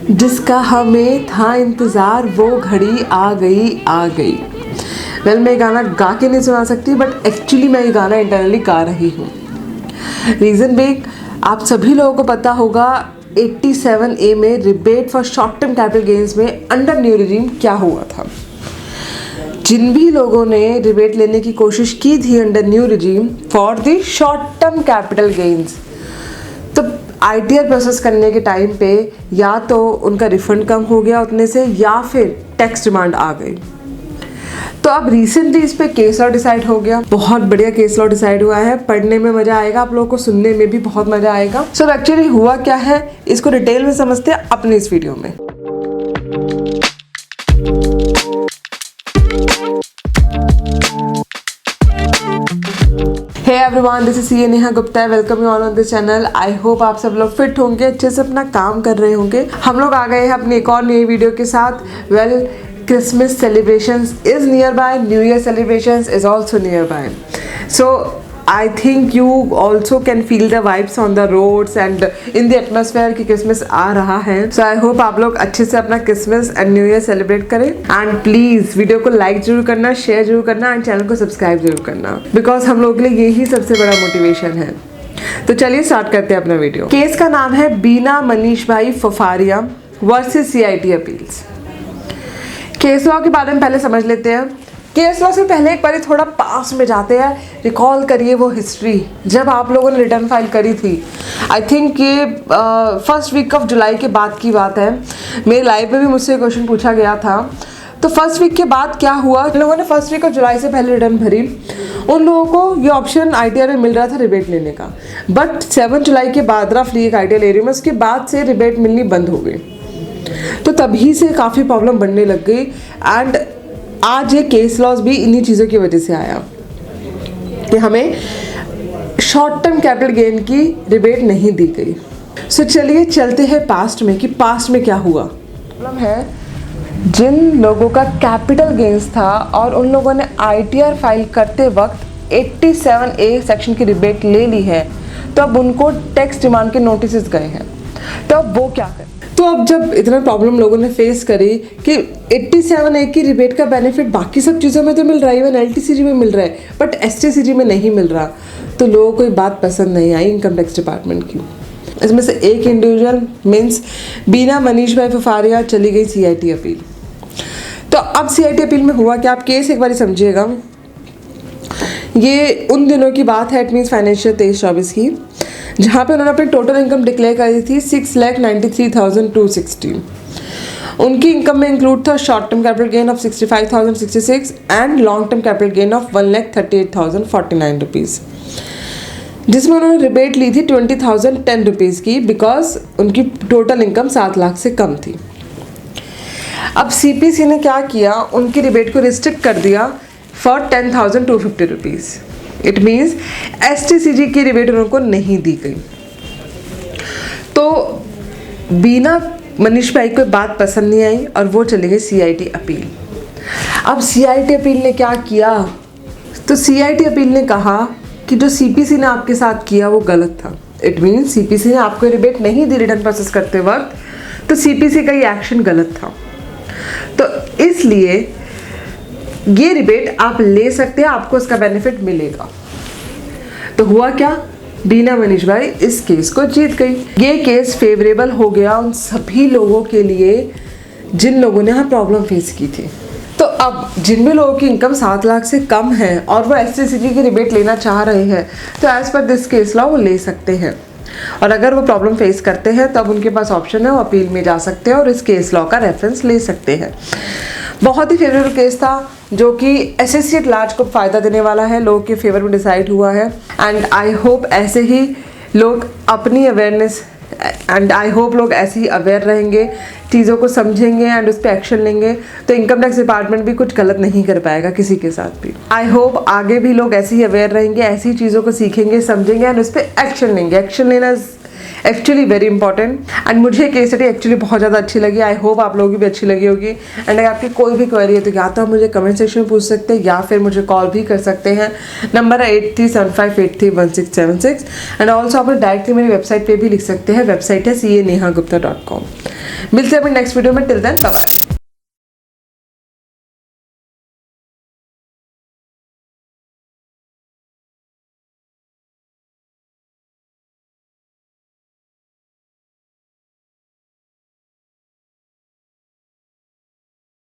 जिसका हमें था इंतज़ार वो घड़ी आ गई। वेल मैं गाना गा के नहीं सुना सकती, बट एक्चुअली मैं ये गाना इंटरनली गा रही हूँ। रीज़न भी आप सभी लोगों को पता होगा 87A में rebate for short term capital gains में अंडर न्यू रिजीम क्या हुआ था। जिन भी लोगों ने रिबेट लेने की कोशिश की थी under new regime for the short term capital gains, तो ITR प्रोसेस करने के टाइम पे या तो उनका रिफंड कम हो गया उतने से, या फिर टैक्स डिमांड आ गई। तो अब रिसेंटली इस पे केस लॉ डिसाइड हो गया, बहुत बढ़िया केस लॉ डिसाइड हुआ है। पढ़ने में मजा आएगा, आप लोगों को सुनने में भी बहुत मजा आएगा। सो एक्चुअली हुआ क्या है इसको डिटेल में समझते हैं अपने इस वीडियो में। Hey everyone, this is CA Neha Gupta. Welcome you all on this channel. I hope आप सब लोग फिट होंगे, अच्छे से अपना काम कर रहे होंगे। हम लोग आ गए हैं अपनी एक और नई वीडियो के साथ। Well, Christmas celebrations is nearby, New Year celebrations is also nearby. So I think you also can feel the vibes on the roads and in the atmosphere कि Christmas आ रहा है। So I hope आप लोग अच्छे से अपना Christmas and New Year celebrate करें। And please video को लाइक जरूर करना, शेयर जरूर करना एंड चैनल को सब्सक्राइब जरूर करना, बिकॉज हम लोगों के लिए यही सबसे बड़ा मोटिवेशन है। तो चलिए स्टार्ट करते हैं अपना वीडियो। केस का नाम है बीना मनीष भाई Fafaria versus CIT appeals. Case law के बारे में पहले समझ लेते हैं। केस लॉ से पहले एक बार थोड़ा पास में जाते हैं, रिकॉल करिए वो हिस्ट्री जब आप लोगों ने रिटर्न फाइल करी थी। आई थिंक ये फर्स्ट वीक ऑफ जुलाई के बाद की बात है। मेरे लाइव में भी मुझसे क्वेश्चन पूछा गया था। तो फर्स्ट वीक के बाद क्या हुआ, जिन लोगों ने फर्स्ट वीक ऑफ जुलाई से पहले रिटर्न भरी उन लोगों को ये ऑप्शन ITR में मिल रहा था रिबेट लेने का। बट 7 जुलाई के बाद रफली एक ITR ले रही हूँ मैं, उसके बाद से रिबेट मिलनी बंद हो गई। तो तभी से काफ़ी प्रॉब्लम बनने लग गई एंड आज ये केस लॉस भी इन्हीं चीज़ों की वजह से आया कि हमें शॉर्ट टर्म कैपिटल गेन की रिबेट नहीं दी गई। सो चलिए चलते हैं पास्ट में कि पास्ट में क्या हुआ। प्रॉब्लम है जिन लोगों का कैपिटल गेन्स था और उन लोगों ने ITR फाइल करते वक्त 87A सेक्शन की रिबेट ले ली है, तो अब उनको टैक्स डिमांड के नोटिस गए हैं। तो अब वो क्या करें। तो अब जब इतना प्रॉब्लम लोगों ने फेस करी कि 87A की रिबेट का बेनिफिट बाकी सब चीज़ों में तो मिल रहा है, इवन LTCG में मिल रहा है, बट STCG में नहीं मिल रहा, तो लोगों को ये बात पसंद नहीं आई इनकम टैक्स डिपार्टमेंट की। इसमें से एक इंडिविजुअल मीन्स बीना मनीष भाई फफारिया चली गई CIT अपील। तो अब CIT अपील में हुआ क्या, आप केस एक बार समझिएगा। ये उन दिनों की बात है, इट मीन्स फाइनेंशियल 23-24 की, जहाँ पे उन्होंने अपनी टोटल इनकम डिक्लेयर करी थी 6,93,260। उनकी इनकम में इंक्लूड था short term capital gain of 65,066 and long term capital gain of 1,38,049 rupees, जिसमें उन्होंने रिबेट ली थी 20,010 रुपीज़ की, बिकॉज उनकी टोटल इनकम 7 लाख से कम थी। अब CPC ने क्या किया, उनकी रिबेट को रिस्ट्रिक्ट कर दिया for 10,250 rupees. It means STCG की रिबेट उनको नहीं दी गई। तो बीना मनीष भाई को बात पसंद नहीं आई और वो चले गए CIT अपील। अब CIT अपील ने क्या किया, तो CIT अपील ने कहा कि जो CPC ने आपके साथ किया वो गलत था। इट मीन्स CPC ने आपको रिबेट नहीं दी रिटर्न प्रोसेस करते वक्त, तो CPC का ये एक्शन गलत था। तो इसलिए ये रिबेट आप ले सकते हैं, आपको इसका बेनिफिट मिलेगा। तो हुआ क्या, बीना मनीष भाई इस केस को जीत गई। ये केस फेवरेबल हो गया उन सभी लोगों के लिए जिन लोगों ने यहाँ प्रॉब्लम फेस की थी। तो अब जिन भी लोगों की इनकम 7 लाख से कम है और वो STCG की रिबेट लेना चाह रहे हैं, तो as per this case law वो ले सकते हैं। और अगर वो प्रॉब्लम फेस करते हैं तब उनके पास ऑप्शन है, वो अपील में जा सकते हैं और इस केस लॉ का रेफरेंस ले सकते हैं। बहुत ही फेवरेबल केस था जो कि SSC एट लार्ज को फ़ायदा देने वाला है, लोगों के फेवर में डिसाइड हुआ है। एंड आई होप ऐसे ही लोग अपनी अवेयरनेस एंड आई होप लोग ऐसे ही अवेयर रहेंगे, चीज़ों को समझेंगे एंड उस पर एक्शन लेंगे, तो इनकम टैक्स डिपार्टमेंट भी कुछ गलत नहीं कर पाएगा किसी के साथ भी। आई होप आगे भी लोग ऐसे ही अवेयर रहेंगे, ऐसी चीज़ों को सीखेंगे, समझेंगे एंड उस पर एक्शन लेंगे। एक्शन लेना एक्चुअली वेरी इंपॉर्टेंट एंड मुझे केस स्टडी एक्चुअली बहुत ज़्यादा अच्छी लगी। आई होप आप लोगों की भी अच्छी लगी होगी। एंड अगर आपकी कोई भी क्वेरी है तो या तो आप मुझे कमेंट सेक्शन में पूछ सकते हैं या फिर मुझे कॉल भी कर सकते हैं। नंबर है 8375831676 एंड ऑल्सो आप डायरेक्टली मेरी वेबसाइट पे भी लिख सकते हैं। वेबसाइट है CA नेहा गुप्ता.com। मिलते हैं अपने नेक्स्ट वीडियो में, टिल देन बाय बाय।